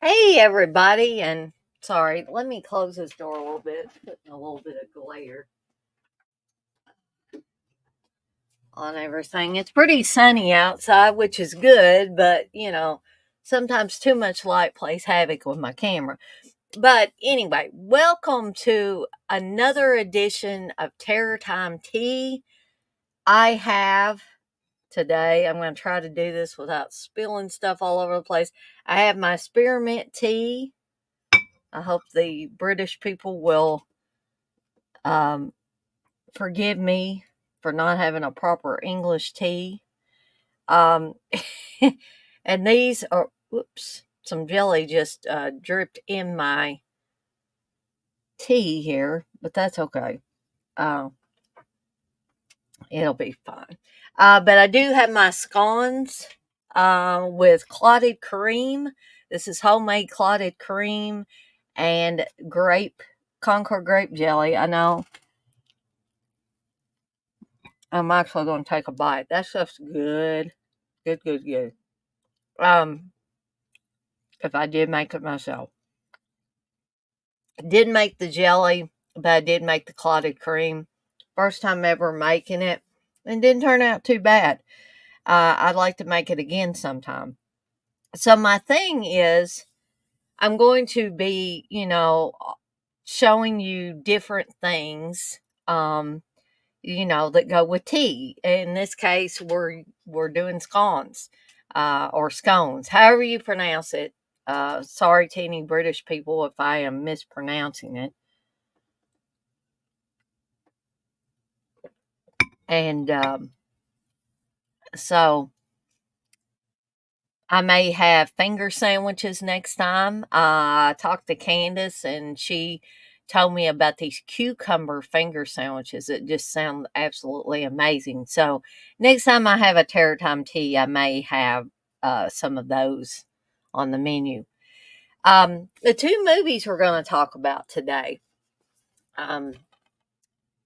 Hey everybody, and sorry, let me close this door a little bit, putting a little bit of glare on everything. It's pretty sunny outside, which is good, but sometimes too much light plays havoc with my camera. But anyway, welcome to another edition of Terror Time Tea. I have today, I'm going to try to do this without spilling stuff all over the place. I have my spearmint tea. I hope the British people will um, forgive me for not having a proper English tea. Um, and these are, whoops, some jelly just dripped in my tea here, but that's okay. Uh, it'll be fine. But I do have my scones with clotted cream. This is homemade clotted cream and grape, Concorde grape jelly. I know I'm actually going to take a bite. That stuff's good. Good, good, good. Um, if I did make it myself. I did make the jelly, but I did make the clotted cream. First time ever making it. And didn't turn out too bad. I'd like to make it again sometime. So my thing is I'm going to be, showing you different things. That go with tea. In this case, we're doing scones, or scones, however you pronounce it. Sorry, teeny British people, if I am mispronouncing it. And so I may have finger sandwiches next time. I talked to Candace, and she told me about these cucumber finger sandwiches that just sound absolutely amazing. So next time I have a Terror Time tea, I may have some of those on the menu. The two movies we're going to talk about today um,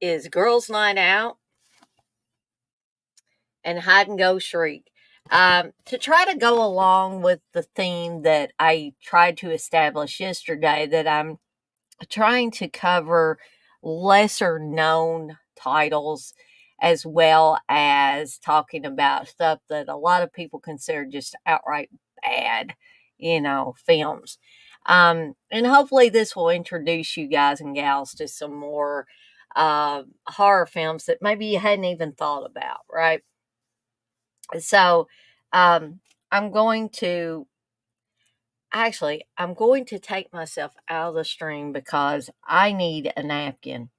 is Girls' Night Out and Hide and Go Shriek. To try to go along with the theme that I tried to establish yesterday, that I'm trying to cover lesser known titles as well as talking about stuff that a lot of people consider just outright bad, films. And hopefully, this will introduce you guys and gals to some more horror films that maybe you hadn't even thought about, right? So, um, I'm going to I'm going to take myself out of the stream because I need a napkin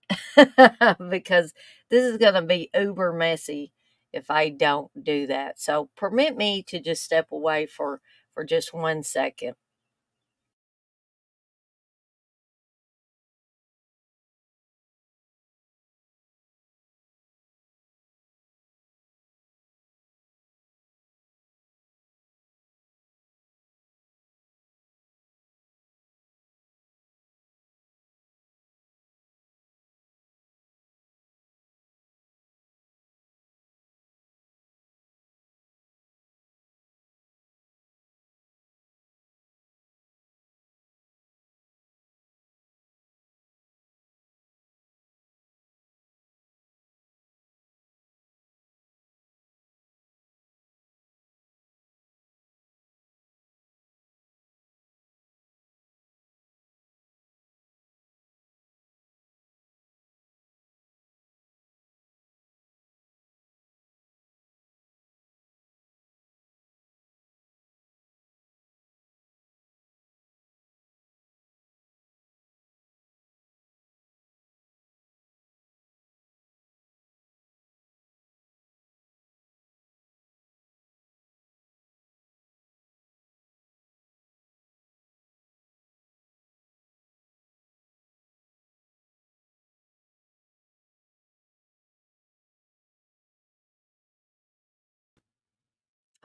because this is going to be uber messy if I don't do that. So permit me to just step away for just 1 second.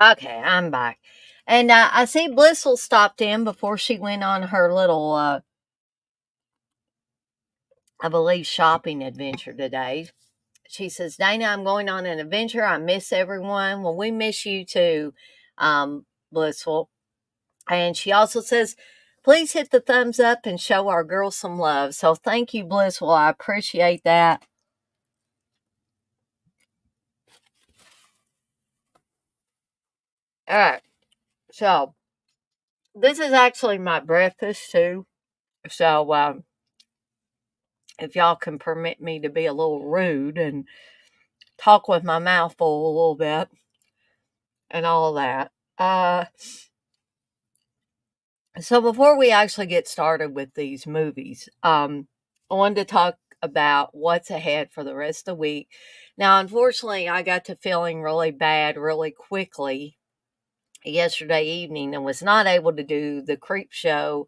Okay, I'm back. And I see Blissful stopped in before she went on her little, I believe, shopping adventure today. She says, Dana, I'm going on an adventure. I miss everyone. Well, we miss you too, Blissful. And she also says, please hit the thumbs up and show our girls some love. So thank you, Blissful. I appreciate that. All right. So this is actually my breakfast too. So if y'all can permit me to be a little rude and talk with my mouth full a little bit and all that. So before we actually get started with these movies, I wanted to talk about what's ahead for the rest of the week. Now, unfortunately, I got to feeling really bad really quickly yesterday evening and was not able to do the Creep Show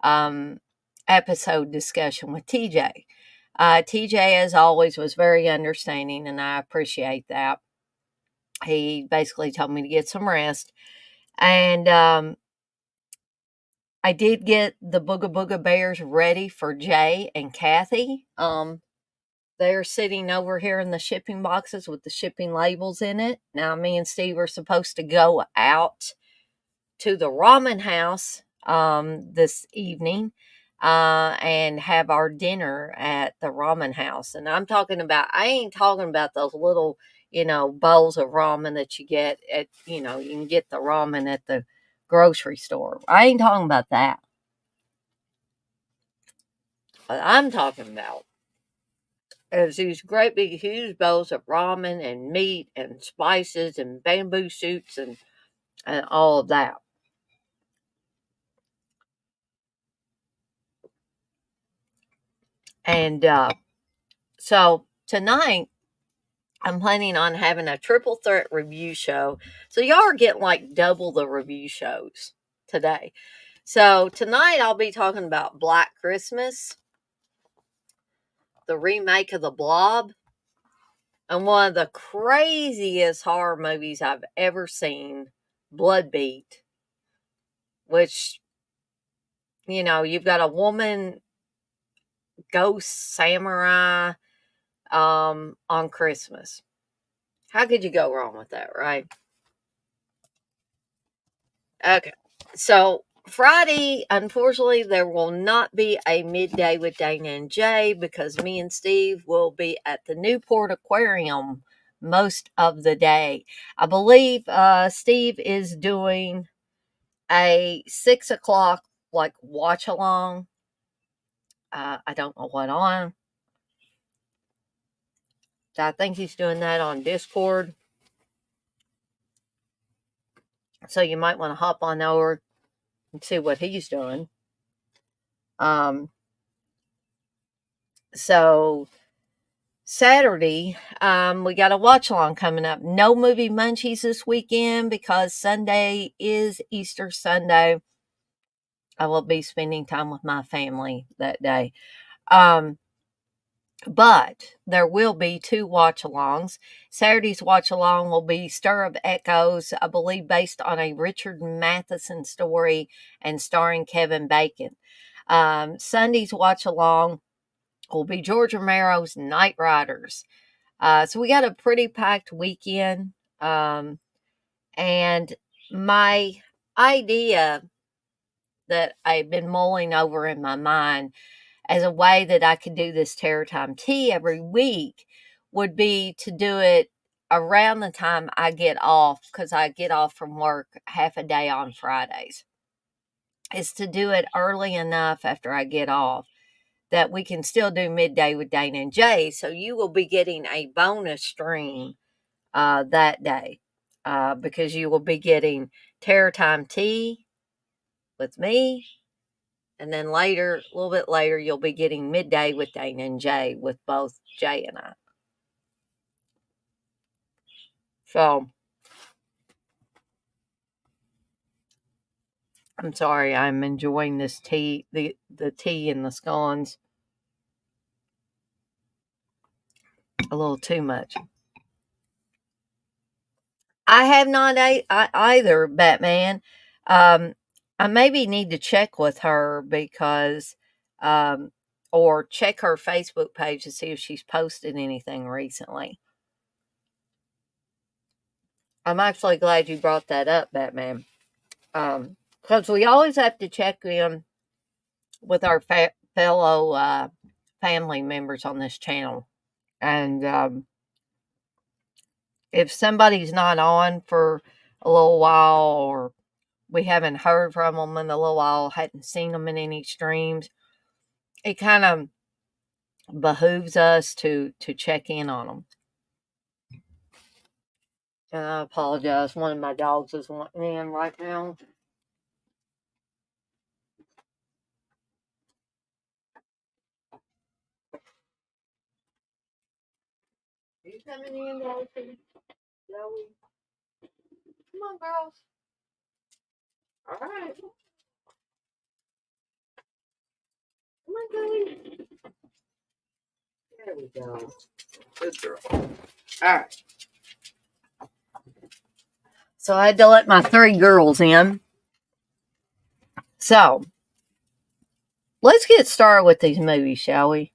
um, episode discussion with TJ. TJ, as always, was very understanding, and I appreciate that. He basically told me to get some rest. And I did get the Booga Booga Bears ready for Jay and Kathy. They're sitting over here in the shipping boxes with the shipping labels in it. Now, me and Steve are supposed to go out to the ramen house this evening and have our dinner at the ramen house. And I ain't talking about those little, bowls of ramen that you get at, you can get the ramen at the grocery store. I ain't talking about that. What I'm talking about is these great big huge bowls of ramen and meat and spices and bamboo shoots and all of that. And so tonight, I'm planning on having a triple threat review show. So y'all are getting like double the review shows today. So tonight I'll be talking about Black Christmas, the remake of The Blob, and one of the craziest horror movies I've ever seen, Bloodbeat, which, you've got a woman ghost samurai on Christmas. How could you go wrong with that, right? Okay. So Friday, unfortunately, there will not be a midday with Dana and Jay because me and Steve will be at the Newport Aquarium most of the day. I believe Steve is doing a 6 o'clock like watch along. I don't know what on. I think he's doing that on Discord. So you might want to hop on over and see what he's doing. Um, so Saturday, we got a watch along coming up. No movie munchies this weekend because Sunday is Easter Sunday. I will be spending time with my family that day. But there will be two watch alongs. Saturday's watch along will be Stir of Echoes, I believe, based on a Richard Matheson story and starring Kevin Bacon. Sunday's watch along will be George Romero's Night Riders. So we got a pretty packed weekend. And my idea that I've been mulling over in my mind as a way that I could do this Terror Time Tea every week would be to do it around the time I get off, because I get off from work half a day on Fridays. Is to do it early enough after I get off that we can still do midday with Dana and Jay. So you will be getting a bonus stream that day because you will be getting Terror Time Tea with me. And then later, a little bit later, you'll be getting midday with Dana and Jay with both Jay and I. So, I'm sorry, I'm enjoying this tea, the tea and the scones a little too much. I have not either, Batman. I maybe need to check with her because, or check her Facebook page to see if she's posted anything recently. I'm actually glad you brought that up, Batman. because we always have to check in with our fellow family members on this channel. And if somebody's not on for a little while, or we haven't heard from them in a little while, hadn't seen them in any streams, it kind of behooves us to check in on them. And I apologize. One of my dogs is wanting in right now. Are you coming in, Dolphin? Joey? Come on, girls. All right. Come on, Joey. There we go. Good girl. All right. So I had to let my 3 girls in. So let's get started with these movies, shall we?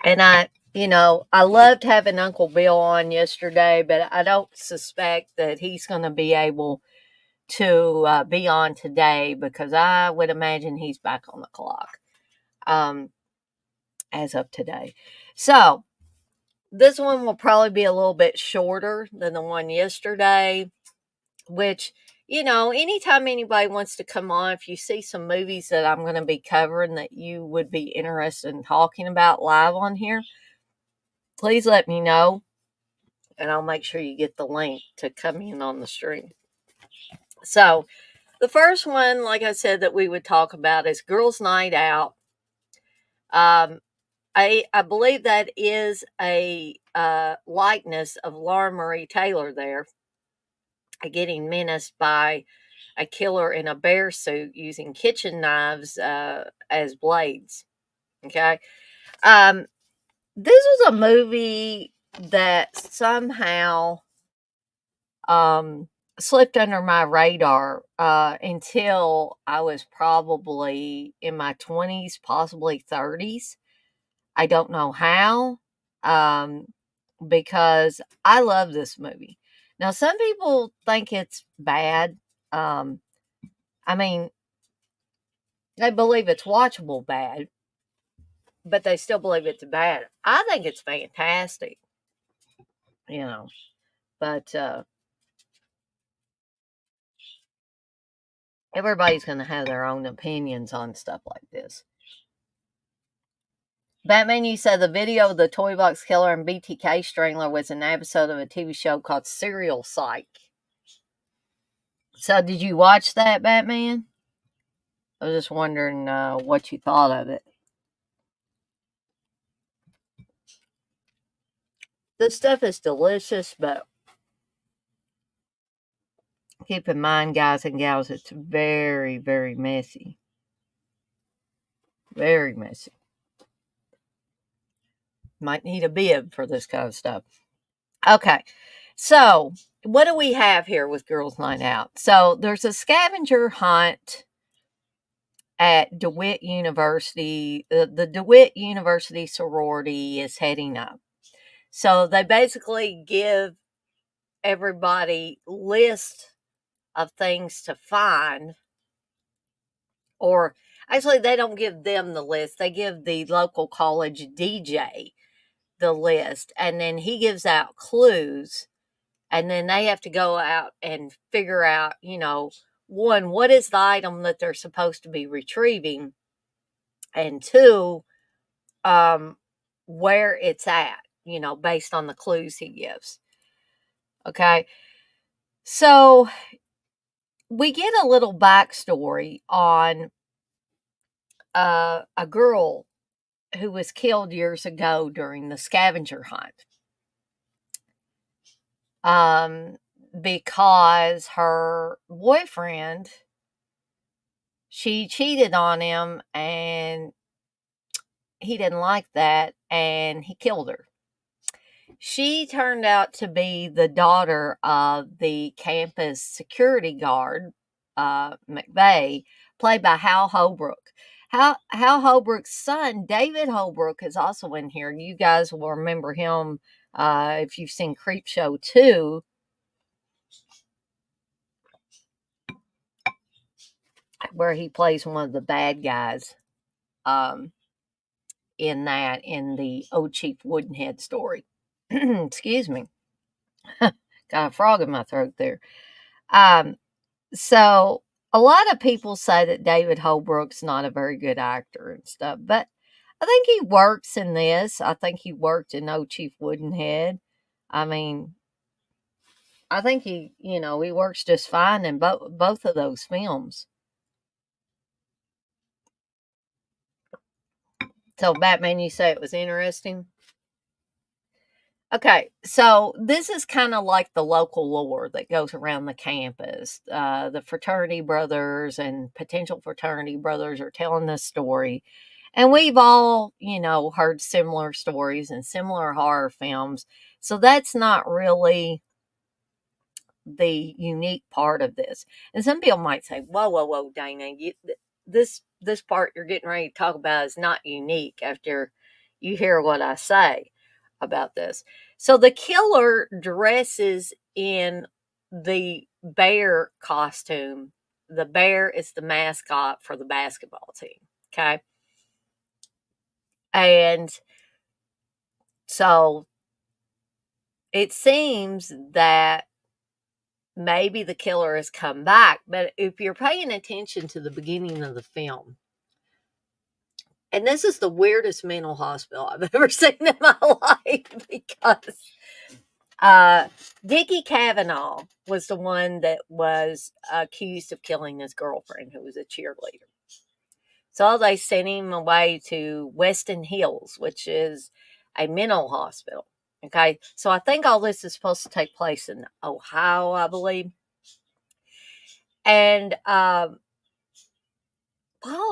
And I loved having Uncle Bill on yesterday, but I don't suspect that he's going to be able to be on today, because I would imagine he's back on the clock as of today. So this one will probably be a little bit shorter than the one yesterday, which, anytime anybody wants to come on, if you see some movies that I'm going to be covering that you would be interested in talking about live on here, please let me know, and I'll make sure you get the link to come in on the stream. So the first one, like I said, that we would talk about is Girls' Night Out. I believe that is a likeness of Laura Marie Taylor there, getting menaced by a killer in a bear suit using kitchen knives as blades. Okay. This was a movie that somehow slipped under my radar until I was probably in my 20s, possibly 30s. I don't know how, because I love this movie. Now, some people think it's bad. I mean, they believe it's watchable bad, but they still believe it's bad. I think it's fantastic, but everybody's going to have their own opinions on stuff like this. Batman, you said the video of the Toy Box Killer and BTK Strangler was an episode of a TV show called Serial Psych. So, did you watch that, Batman? I was just wondering what you thought of it. This stuff is delicious, but keep in mind, guys and gals, it's very, very messy. Very messy. Might need a bib for this kind of stuff. Okay, so what do we have here with Girls' Night Out? So there's a scavenger hunt at DeWitt University. The DeWitt University sorority is heading up. So they basically give everybody list of things to find, or actually they don't give them the list. They give the local college DJ the list, and then he gives out clues, and then they have to go out and figure out, one, what is the item that they're supposed to be retrieving, and two, where it's at, based on the clues he gives. Okay. So we get a little backstory on a girl who was killed years ago during the scavenger hunt. Because her boyfriend, she cheated on him, and he didn't like that, and he killed her. She turned out to be the daughter of the campus security guard, McVeigh, played by Hal Holbrook. Hal Holbrook's son, David Holbrook, is also in here. You guys will remember him if you've seen Creepshow 2. where he plays one of the bad guys um, in the Old Chief Woodenhead story. Excuse me. Got a frog in my throat there. Um, so a lot of people say that David Holbrook's not a very good actor and stuff, but I think he works in this. I think he worked in Old Chief Woodenhead. I mean, I think he works just fine in both of those films. So Batman, you say it was interesting? Okay, so this is kind of like the local lore that goes around the campus. The fraternity brothers and potential fraternity brothers are telling this story. And we've all, heard similar stories and similar horror films. So that's not really the unique part of this. And some people might say, "Whoa, whoa, whoa, Dana, this part you're getting ready to talk about is not unique." After you hear what I say about this, so the killer dresses in the bear costume. The bear is the mascot for the basketball team. Okay, and so it seems that maybe the killer has come back. But if you're paying attention to the beginning of the film, and this is the weirdest mental hospital I've ever seen in my life because Dickie Kavanaugh was the one that was accused of killing his girlfriend, who was a cheerleader. So they sent him away to Weston Hills, which is a mental hospital. Okay, so I think all this is supposed to take place in Ohio, I believe. And all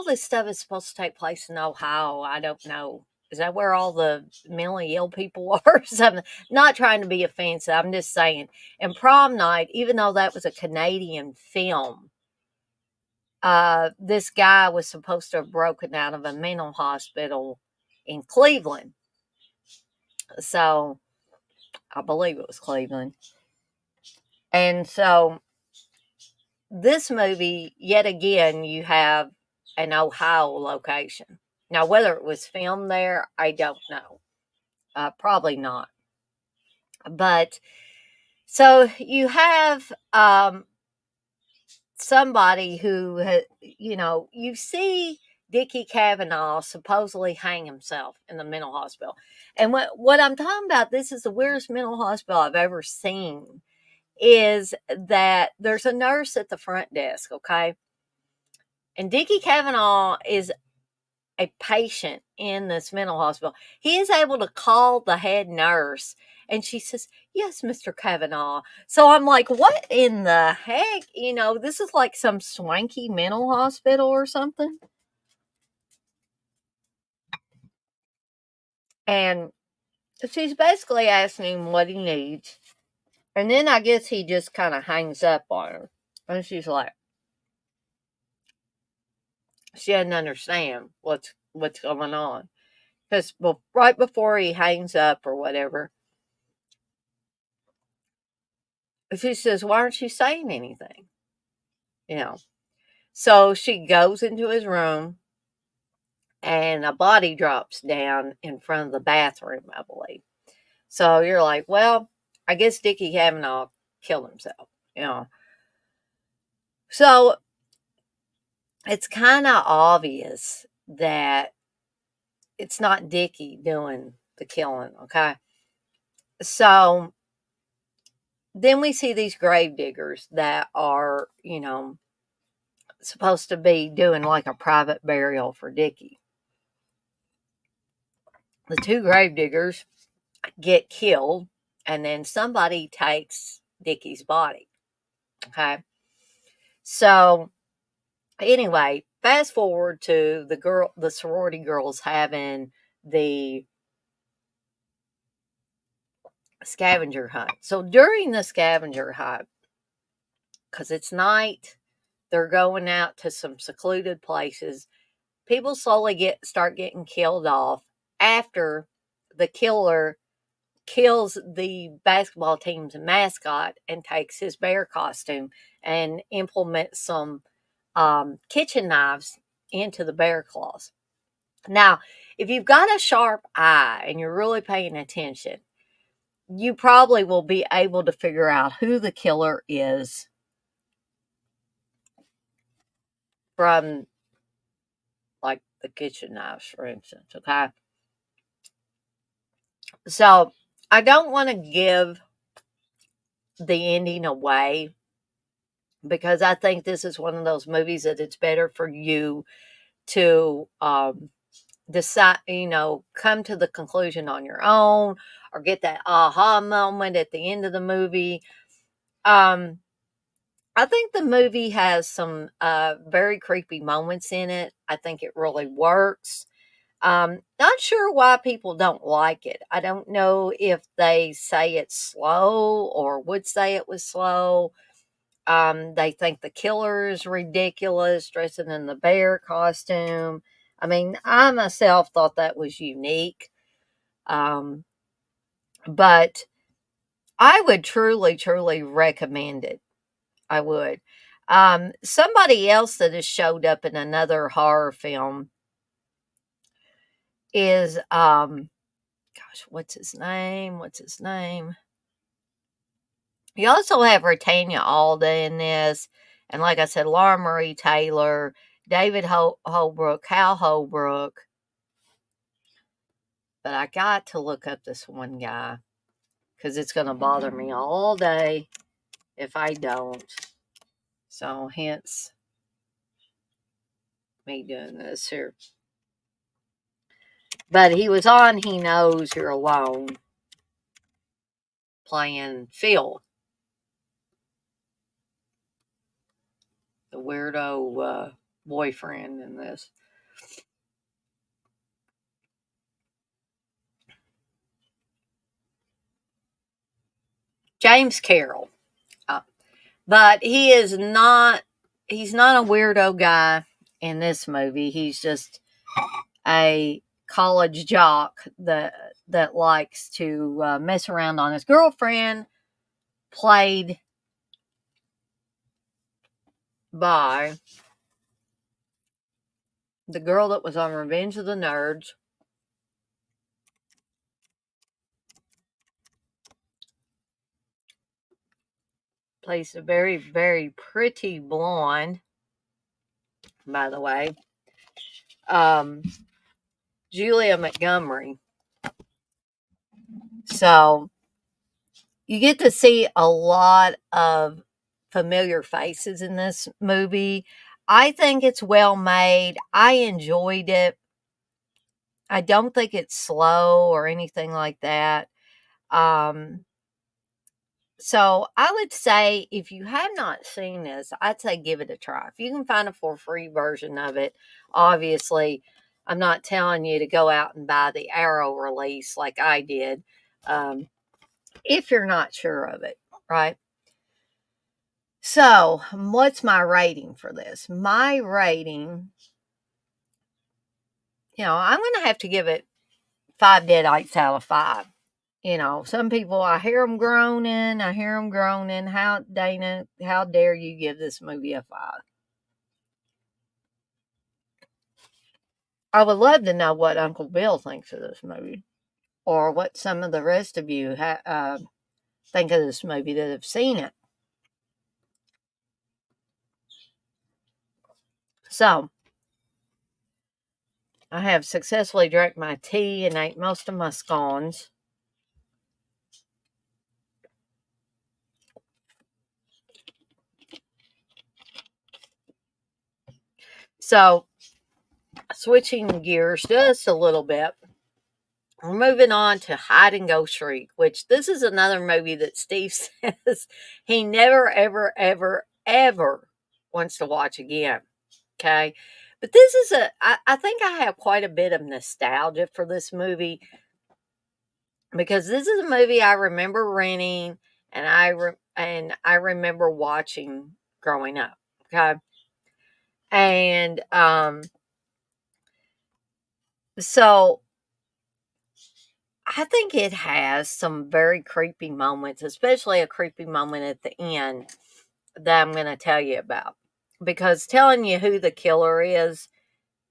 this stuff is supposed to take place in Ohio. I don't know. Is that where all the mentally ill people are or something? Not trying to be offensive. I'm just saying. And Prom Night, even though that was a Canadian film, this guy was supposed to have broken out of a mental hospital in Cleveland. So I believe it was Cleveland. And so this movie, yet again, you have an Ohio location. Now, whether it was filmed there, I don't know. Probably not. But so you have somebody who, you see Dickie Kavanaugh supposedly hang himself in the mental hospital. And what I'm talking about, this is the weirdest mental hospital I've ever seen, is that there's a nurse at the front desk, okay? And Dickie Kavanaugh is a patient in this mental hospital. He is able to call the head nurse and she says, "Yes, Mr. Kavanaugh." So I'm like, what in the heck? This is like some swanky mental hospital or something. And she's basically asking him what he needs. And then I guess he just kind of hangs up on her. And she's like, she doesn't understand what's going on. Because right before he hangs up or whatever, she says, "Why aren't you saying anything?" You know. So she goes into his room and a body drops down in front of the bathroom, I believe. So you're like, well, I guess Dickie Kavanaugh killed himself. So it's kind of obvious that it's not Dickie doing the killing, okay? So then we see these grave diggers that are, supposed to be doing like a private burial for Dickie. The two grave diggers get killed, and then somebody takes Dickie's body. Okay. So anyway, fast forward to the sorority girls having the scavenger hunt. So during the scavenger hunt, because it's night, they're going out to some secluded places. People slowly start getting killed off after the killer kills the basketball team's mascot and takes his bear costume and implements some kitchen knives into the bear claws. Now, if you've got a sharp eye and you're really paying attention, you probably will be able to figure out who the killer is from, like, the kitchen knives, for instance, okay? So, I don't want to give the ending away because I think this is one of those movies that it's better for you to decide, come to the conclusion on your own or get that aha moment at the end of the movie. Um, I think the movie has some very creepy moments in it. I think it really works. Not sure why people don't like it. I don't know if they say it's slow or would say it was slow. They think the killer is ridiculous, dressing in the bear costume. I mean, I myself thought that was unique. Um, but I would truly, truly recommend it. I would. Somebody else that has showed up in another horror film is gosh, what's his name? What's his name? You also have Britannia Alda in this, and like I said, Laura Marie Taylor, David Holbrook, Hal Holbrook. But I got to look up this one guy because it's going to bother me all day if I don't. So hence me doing this here. But he was on He Knows You're Alone playing Phil, the weirdo boyfriend in this. James Carroll. But he's not a weirdo guy in this movie. He's just a college jock that likes to mess around on his girlfriend, played by the girl that was on Revenge of the Nerds. Plays a very, very pretty blonde, by the way. Julia Montgomery. So you get to see a lot of familiar faces in this movie. I think it's well made. I enjoyed it. I don't think it's slow or anything like that. Um, so I would say if you have not seen this, I'd say give it a try. If you can find a for free version of it, obviously, I'm not telling you to go out and buy the Arrow release like I did. If you're not sure of it, right? So, what's my rating for this? My rating, I'm going to have to give it 5 deadites out of 5. Some people, I hear them groaning. How, Dana, how dare you give this movie a 5? I would love to know what Uncle Bill thinks of this movie, or what some of the rest of you think of this movie that have seen it. So, I have successfully drank my tea and ate most of my scones. So, switching gears just a little bit, we're moving on to Hide and Go Shriek, which this is another movie that Steve says he never, ever, ever, ever wants to watch again. Okay. But this is I think I have quite a bit of nostalgia for this movie because this is a movie I remember renting and I remember watching growing up. Okay. And so I think it has some very creepy moments, especially a creepy moment at the end that I'm going to tell you about. because telling you who the killer is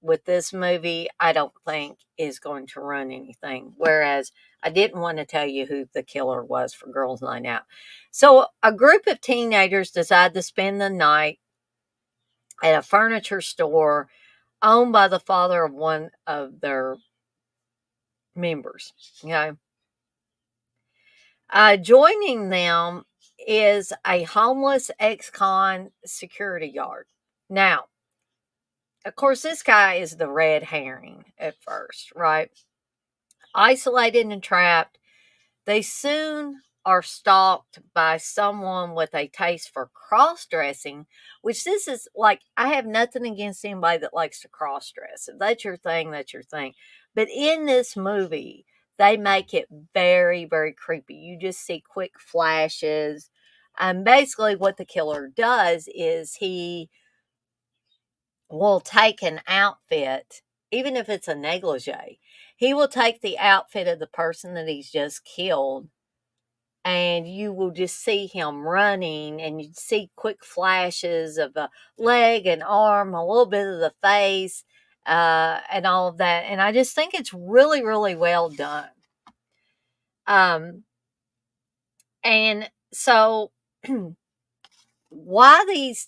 with this movie, I don't think is going to run anything. Whereas I didn't want to tell you who the killer was for Girls Night Out. So a group of teenagers decide to spend the night at a furniture store owned by the father of one of their members. Okay. Joining them is a homeless ex-con security guard. Now, of course, this guy is the red herring at first, right? Isolated and trapped, they soon are stalked by someone with a taste for cross dressing, which this is like, I have nothing against anybody that likes to cross dress. If that's your thing, that's your thing. But in this movie, they make it very, very creepy. You just see quick flashes. And basically, what the killer does is he will take an outfit, even if it's a negligee, he will take the outfit of the person that he's just killed, and you will just see him running, and you see quick flashes of a leg and arm, a little bit of the face, and all of that. And I just think it's really, really well done. Um, and so, why these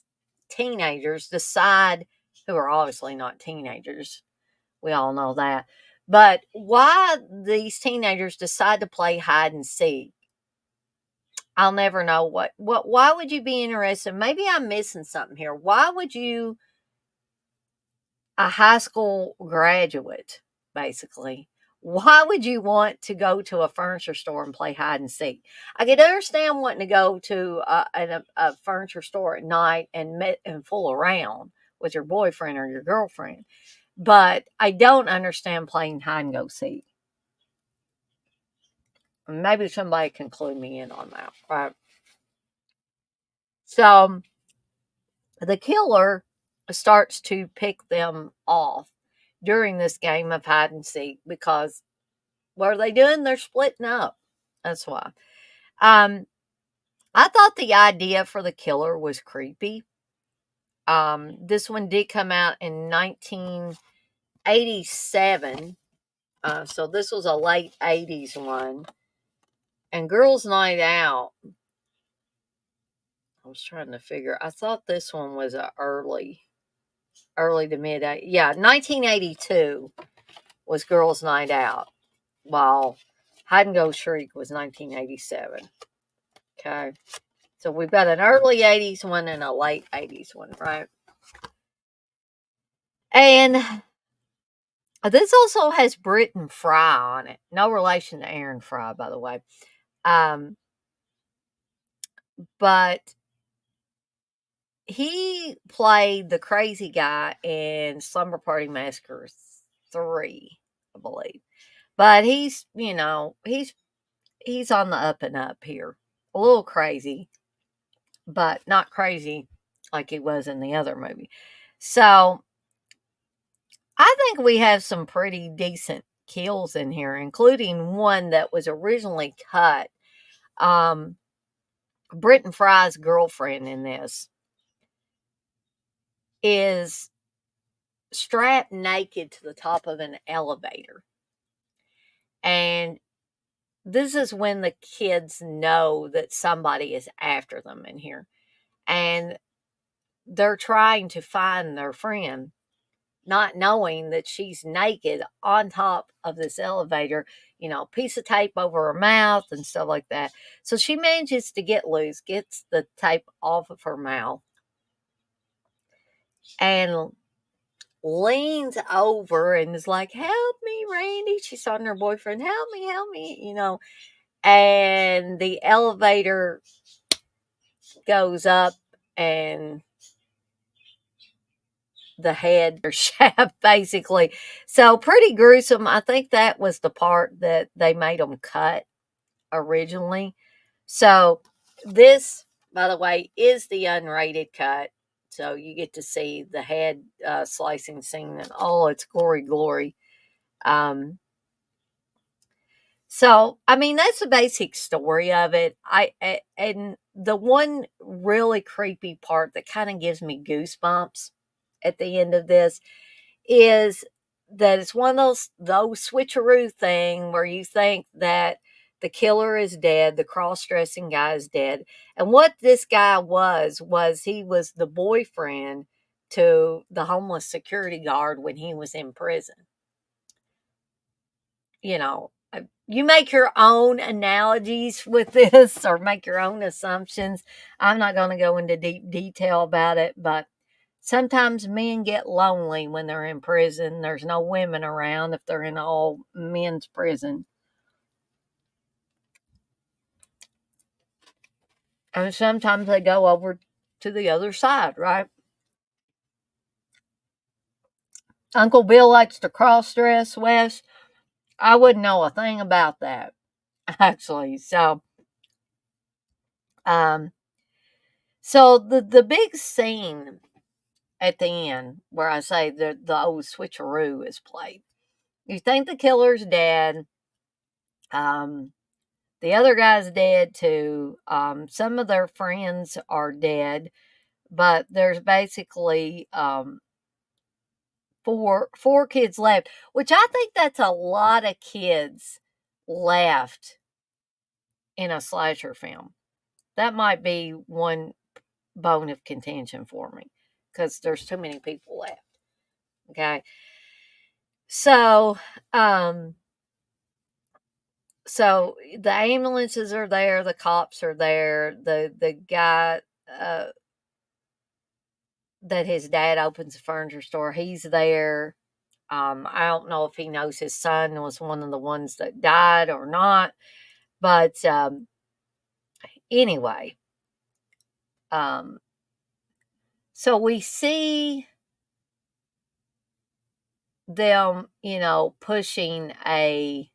teenagers decide, who are obviously not teenagers, we all know that, but why these teenagers decide to play hide and seek, I'll never know. Why would you be interested? Maybe I'm missing something here. Why would you, a high school graduate, basically, why would you want to go to a furniture store and play hide and seek? I could understand wanting to go to a furniture store at night and fool around with your boyfriend or your girlfriend, but I don't understand playing hide and go seek. Maybe somebody can clue me in on that, right? So the killer starts to pick them off during this game of hide and seek because what are they doing? They're splitting up. That's why. Um, I thought the idea for the killer was creepy. This one did come out in 1987. So this was a late 80s one. And Girls Night Out, I was trying to figure, I thought this one was a early to mid, yeah, 1982 was Girls Night Out, while Hide and Go Shriek was 1987. Okay. So we've got an early 80s one and a late 80s one, right? And this also has Britton Fry on it. No relation to Aaron Fry, by the way. But he played the crazy guy in Slumber Party Massacre 3, I believe. But he's on the up and up here. A little crazy, but not crazy like he was in the other movie. So I think we have some pretty decent kills in here, including one that was originally cut. Britton Fry's girlfriend in this is strapped naked to the top of an elevator. And this is when the kids know that somebody is after them in here. And they're trying to find their friend, not knowing that she's naked on top of this elevator, piece of tape over her mouth and stuff like that. So she manages to get loose, gets the tape off of her mouth, and leans over and is like, "Help me, Randy." She's on her boyfriend, help me, And the elevator goes up and the head or shaft, basically. So pretty gruesome. I think that was the part that they made them cut originally. So this, by the way, is the unrated cut. So you get to see the head slicing scene and all its glory. So I mean that's the basic story of it. And the one really creepy part that kind of gives me goosebumps at the end of this is that it's one of those switcheroo thing where you think that the killer is dead, the cross-dressing guy is dead, and what this guy was he was the boyfriend to the homeless security guard when he was in prison. You know, you make your own analogies with this or make your own assumptions. I'm not going to go into deep detail about it, but sometimes men get lonely when they're in prison. There's no women around if they're in an all men's prison. And sometimes they go over to the other side, right? Uncle Bill likes to cross dress, Wes. I wouldn't know a thing about that, actually. Um, so the big scene at the end where I say the old switcheroo is played. You think the killer's dead. Um, the other guy's dead too. Some of their friends are dead, but there's basically four kids left, which I think that's a lot of kids left in a slasher film. That might be one bone of contention for me because there's too many people left. Okay. So, um, so the ambulances are there, the cops are there, the guy that his dad opens a furniture store, he's there. I don't know if he knows his son was one of the ones that died or not, but anyway, um, so we see them, pushing a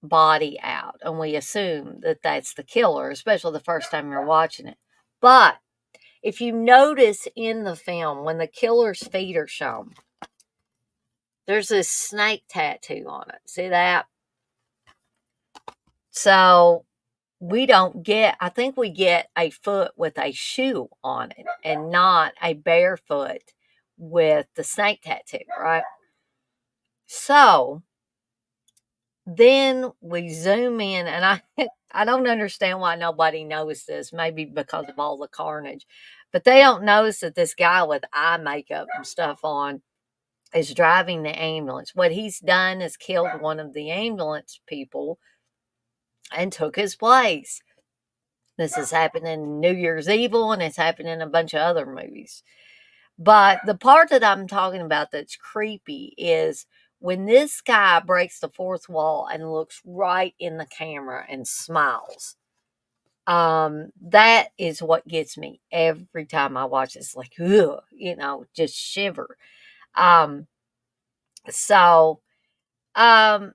body out, and we assume that that's the killer, especially the first time you're watching it. But if you notice in the film, when the killer's feet are shown, there's this snake tattoo on it. See that? So I think we get a foot with a shoe on it and not a barefoot with the snake tattoo, right? So then we zoom in, and I don't understand why nobody knows this. Maybe because of all the carnage, but they don't notice that this guy with eye makeup and stuff on is driving the ambulance. What he's done is killed one of the ambulance people and took his place. This has happened in New Year's Evil, and it's happened in a bunch of other movies. But the part that I'm talking about that's creepy is when this guy breaks the fourth wall and looks right in the camera and smiles. That is what gets me every time I watch this. Like, ugh, just shiver. Um, so, um,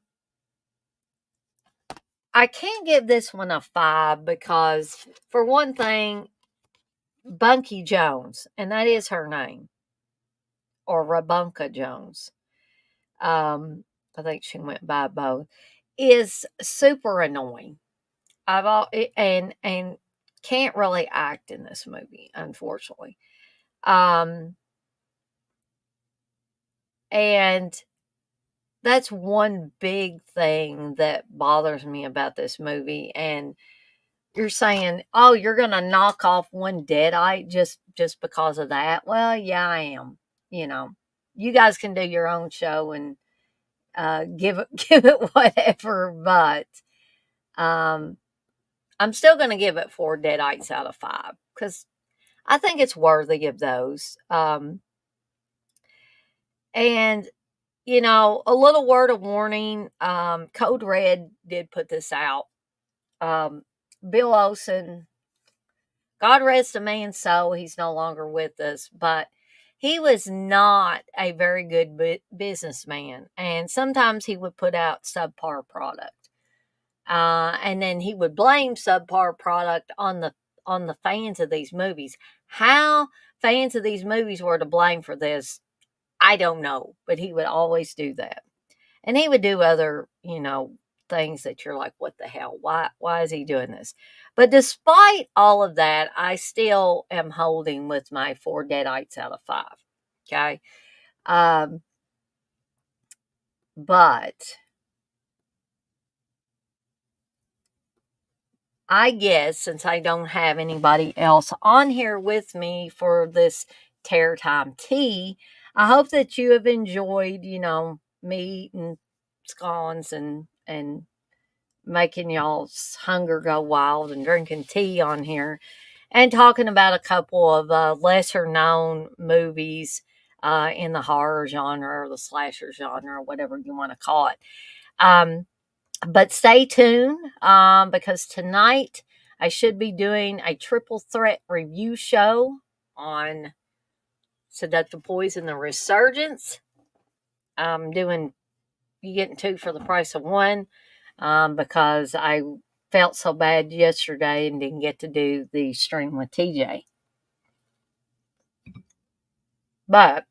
I can't give this one a 5 because, for one thing, Bunky Jones, and that is her name, or Rabunka Jones. I think she went by both. Is super annoying. And can't really act in this movie, unfortunately. And that's one big thing that bothers me about this movie. And you're saying, oh, you're gonna knock off one deadite just because of that. Well, yeah, I am. You guys can do your own show and give it give it whatever, but um I'm still gonna give it 4 deadites out of 5 because I think it's worthy of those. And a little word of warning, Code Red did put this out. Bill Olsen, God rest a man's soul, he's no longer with us, but he was not a very good businessman, and sometimes he would put out subpar product. And then he would blame subpar product on the fans of these movies. How fans of these movies were to blame for this, I don't know, but he would always do that. And he would do other, things that you're like, what the hell? Why is he doing this? But despite all of that, I still am holding with my 4 deadites out of 5. Okay. Um, but I guess since I don't have anybody else on here with me for this Terror Time tea, I hope that you have enjoyed, me eating scones and making y'all's hunger go wild and drinking tea on here and talking about a couple of lesser known movies in the horror genre or the slasher genre, or whatever you want to call it. But stay tuned because tonight I should be doing a triple threat review show on Seductive Poison: The Resurgence. I'm doing you getting 2 for the price of 1 because I felt so bad yesterday and didn't get to do the stream with TJ. But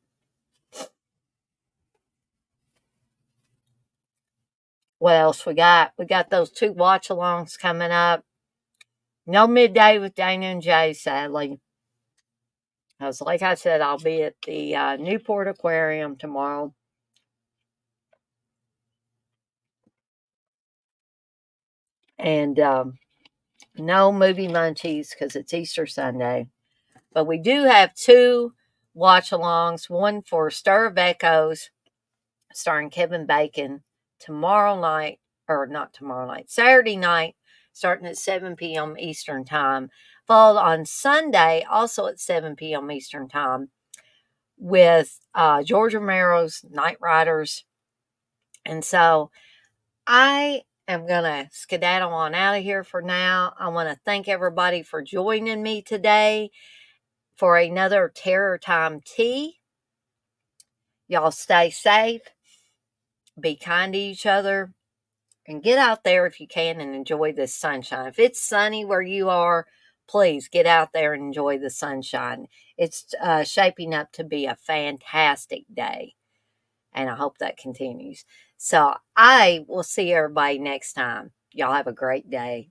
what else we got? We got those 2 watch alongs coming up. No midday with Dana and Jay, sadly. Because, like I said, I'll be at the Newport Aquarium tomorrow. And no movie munchies because it's Easter Sunday. But we do have 2 watch alongs, one for Stir of Echoes, starring Kevin Bacon, tomorrow night, or not tomorrow night, Saturday night, starting at 7 p.m. Eastern Time, followed on Sunday, also at 7 p.m. Eastern Time, with George Romero's Night Riders. And so I am going to skedaddle on out of here for now. I want to thank everybody for joining me today for another Terror Time tea. Y'all stay safe, be kind to each other, and get out there if you can and enjoy this sunshine. If it's sunny where you are, please get out there and enjoy the sunshine. It's shaping up to be a fantastic day, and I hope that continues. So I will see everybody next time. Y'all have a great day.